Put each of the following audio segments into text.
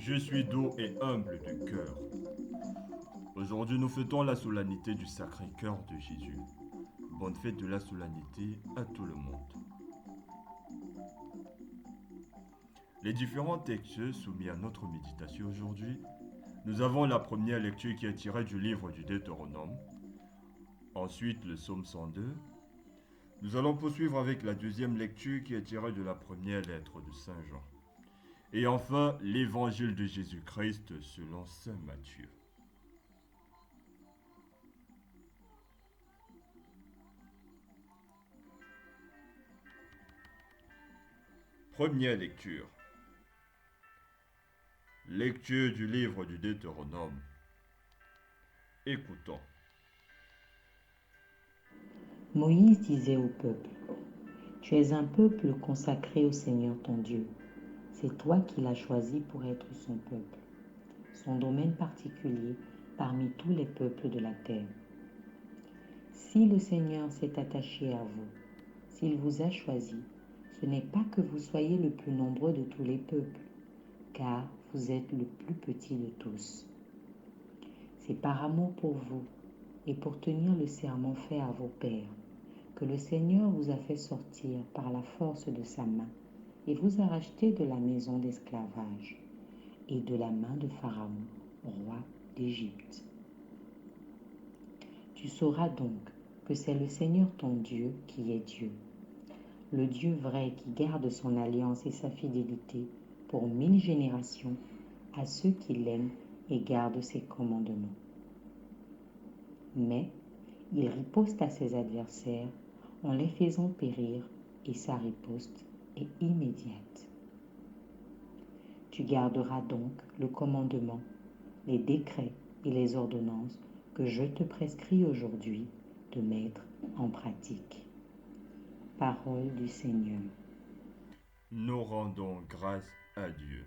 Je suis doux et humble de cœur. Aujourd'hui, nous fêtons la solennité du Sacré-Cœur de Jésus. Bonne fête de la solennité à tout le monde. Les différents textes soumis à notre méditation aujourd'hui, nous avons la première lecture qui est tirée du livre du Deutéronome, ensuite le psaume 102. Nous allons poursuivre avec la deuxième lecture qui est tirée de la première lettre de Saint Jean. Et enfin, l'évangile de Jésus-Christ selon Saint Matthieu. Première lecture. Lecture du livre du Deutéronome. Écoutons. Moïse disait au peuple, tu es un peuple consacré au Seigneur ton Dieu. C'est toi qui l'as choisi pour être son peuple, son domaine particulier parmi tous les peuples de la terre. Si le Seigneur s'est attaché à vous, s'il vous a choisi, ce n'est pas que vous soyez le plus nombreux de tous les peuples, car vous êtes le plus petit de tous. C'est par amour pour vous et pour tenir le serment fait à vos pères que le Seigneur vous a fait sortir par la force de sa main et vous a racheté de la maison d'esclavage et de la main de Pharaon, roi d'Égypte. Tu sauras donc que c'est le Seigneur ton Dieu qui est Dieu, le Dieu vrai qui garde son alliance et sa fidélité pour 1000 générations à ceux qui l'aiment et gardent ses commandements. Mais il riposte à ses adversaires en les faisant périr, et sa riposte est immédiate. Tu garderas donc le commandement, les décrets et les ordonnances que je te prescris aujourd'hui de mettre en pratique. Parole du Seigneur. Nous rendons grâce à Dieu.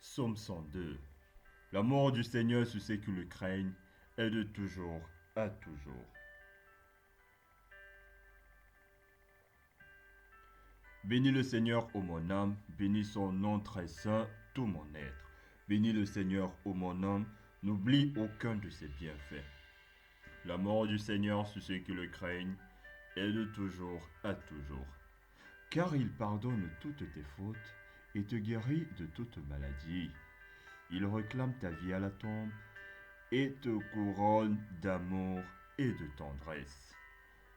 Psaume 102. L'amour du Seigneur sur ceux qui le craignent est de toujours à toujours. Bénis le Seigneur, ô mon âme, bénis son nom très saint, tout mon être. Bénis le Seigneur, ô mon âme, n'oublie aucun de ses bienfaits. L'amour du Seigneur sur ceux qui le craignent est de toujours à toujours. Car il pardonne toutes tes fautes et te guérit de toute maladie. Il réclame ta vie à la tombe et te couronne d'amour et de tendresse.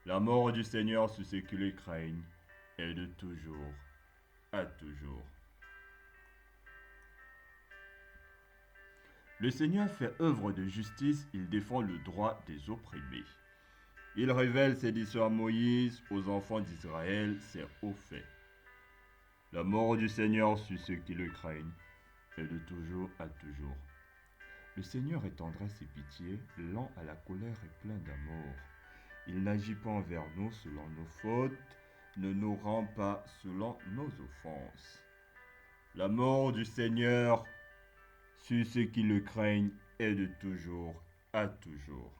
L'amour du Seigneur sur ceux qui le craignent est de toujours à toujours. Le Seigneur fait œuvre de justice, il défend le droit des opprimés. Il révèle ses désirs à Moïse, aux enfants d'Israël, ses hauts faits. L'amour du Seigneur sur ceux qui le craignent est de toujours à toujours. Le Seigneur est tendresse et pitié, lent à la colère et plein d'amour. Il n'agit pas envers nous selon nos fautes, ne nous rend pas selon nos offenses. L'amour du Seigneur sur ceux qui le craignent est de toujours à toujours.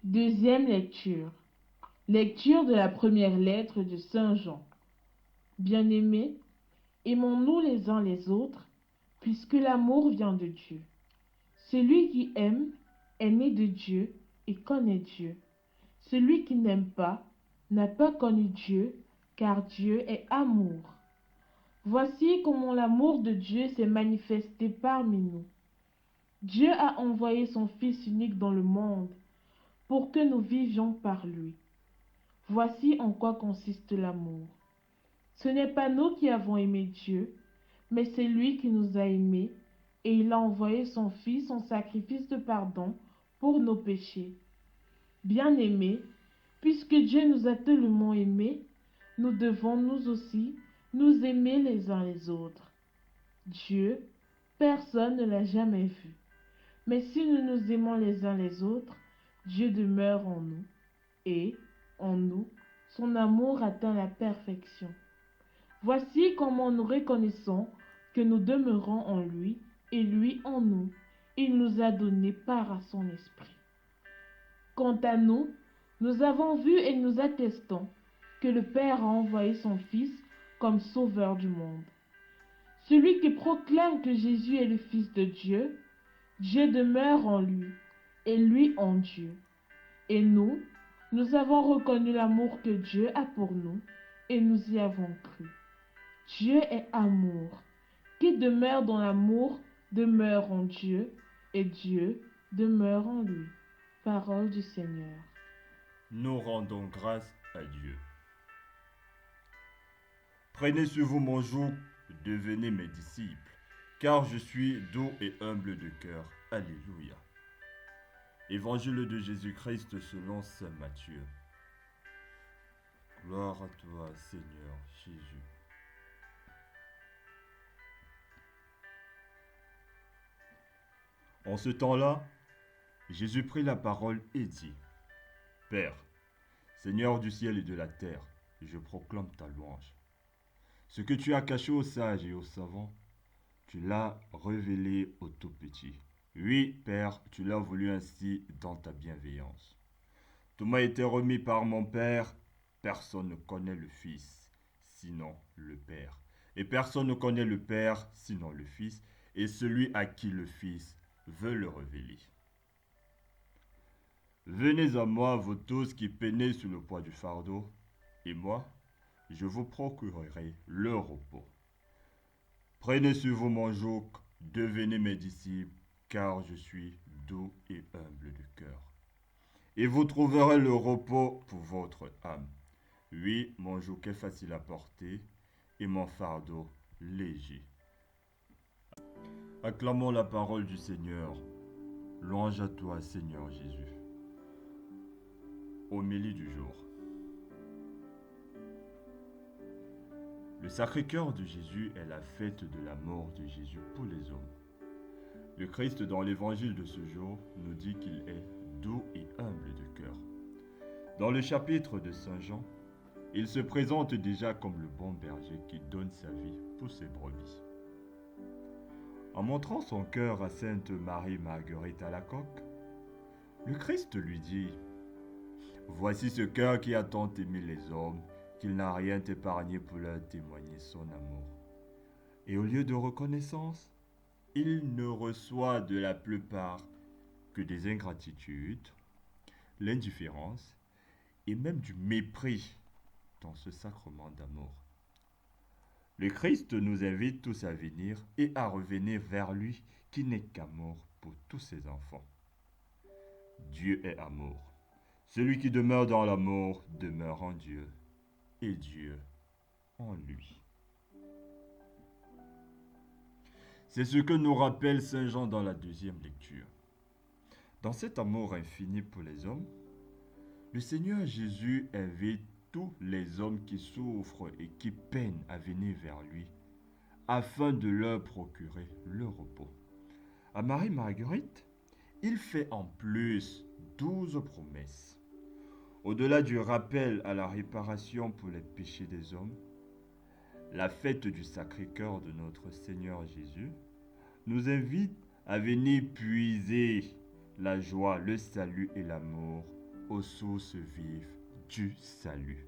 Deuxième lecture. Lecture de la première lettre de Saint Jean. Bien-aimés, aimons-nous les uns les autres, puisque l'amour vient de Dieu. Celui qui aime est né de Dieu et connaît Dieu. Celui qui n'aime pas n'a pas connu Dieu, car Dieu est amour. Voici comment l'amour de Dieu s'est manifesté parmi nous. Dieu a envoyé son Fils unique dans le monde pour que nous vivions par lui. Voici en quoi consiste l'amour. Ce n'est pas nous qui avons aimé Dieu, mais c'est lui qui nous a aimés, et il a envoyé son Fils en sacrifice de pardon pour nos péchés. Bien-aimés, puisque Dieu nous a tellement aimés, nous devons nous aussi nous aimer les uns les autres. Dieu, personne ne l'a jamais vu. Mais si nous nous aimons les uns les autres, Dieu demeure en nous, et, en nous, son amour atteint la perfection. Voici comment nous reconnaissons que nous demeurons en lui et lui en nous. Il nous a donné part à son esprit. Quant à nous, nous avons vu et nous attestons que le Père a envoyé son Fils comme sauveur du monde. Celui qui proclame que Jésus est le Fils de Dieu, Dieu demeure en lui et lui en Dieu. Et nous avons reconnu l'amour que Dieu a pour nous et nous y avons cru. Dieu est amour. Qui demeure dans l'amour demeure en Dieu et Dieu demeure en lui. Parole du Seigneur. Nous rendons grâce à Dieu. Prenez sur vous mon joug, devenez mes disciples, car je suis doux et humble de cœur. Alléluia. Évangile de Jésus-Christ selon saint Matthieu. Gloire à toi, Seigneur Jésus. En ce temps-là, Jésus prit la parole et dit, Père, Seigneur du ciel et de la terre, je proclame ta louange. Ce que tu as caché aux sages et aux savants, tu l'as révélé aux tout petits. Oui, Père, tu l'as voulu ainsi dans ta bienveillance. Tout m'a été remis par mon Père. Personne ne connaît le Fils, sinon le Père. Et personne ne connaît le Père, sinon le Fils, et celui à qui le Fils veut le révéler. Venez à moi, vous tous qui peinez sous le poids du fardeau, et moi, je vous procurerai le repos. Prenez sur vous mon joug, devenez mes disciples, car je suis doux et humble de cœur. Et vous trouverez le repos pour votre âme. Oui, mon joug est facile à porter, et mon fardeau léger. Acclamons la parole du Seigneur. Louange à toi, Seigneur Jésus. Homélie du jour. Le Sacré-Cœur de Jésus est la fête de la mort de Jésus pour les hommes. Le Christ, dans l'évangile de ce jour, nous dit qu'il est doux et humble de cœur. Dans le chapitre de Saint Jean, il se présente déjà comme le bon berger qui donne sa vie pour ses brebis. En montrant son cœur à Sainte Marie-Marguerite Alacoque, le Christ lui dit « Voici ce cœur qui a tant aimé les hommes, qu'il n'a rien épargné pour leur témoigner son amour. Et au lieu de reconnaissance, il ne reçoit de la plupart que des ingratitudes, l'indifférence et même du mépris dans ce sacrement d'amour. Le Christ nous invite tous à venir et à revenir vers lui qui n'est qu'amour pour tous ses enfants. Dieu est amour. Celui qui demeure dans l'amour demeure en Dieu et Dieu en lui. C'est ce que nous rappelle Saint Jean dans la deuxième lecture. Dans cet amour infini pour les hommes, le Seigneur Jésus invite tous les hommes qui souffrent et qui peinent à venir vers lui, afin de leur procurer le repos. À Marie-Marguerite, il fait en plus 12 promesses. Au-delà du rappel à la réparation pour les péchés des hommes, la fête du Sacré-Cœur de notre Seigneur Jésus nous invite à venir puiser la joie, le salut et l'amour aux sources vives du salut.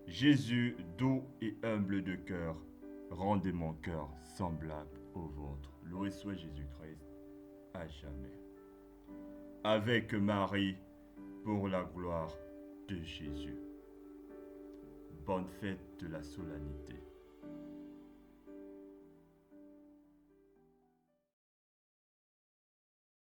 Jésus, doux et humble de cœur, rendez mon cœur semblable au vôtre. Loué soit Jésus-Christ à jamais. Avec Marie, pour la gloire de Jésus. Bonne fête de la solennité.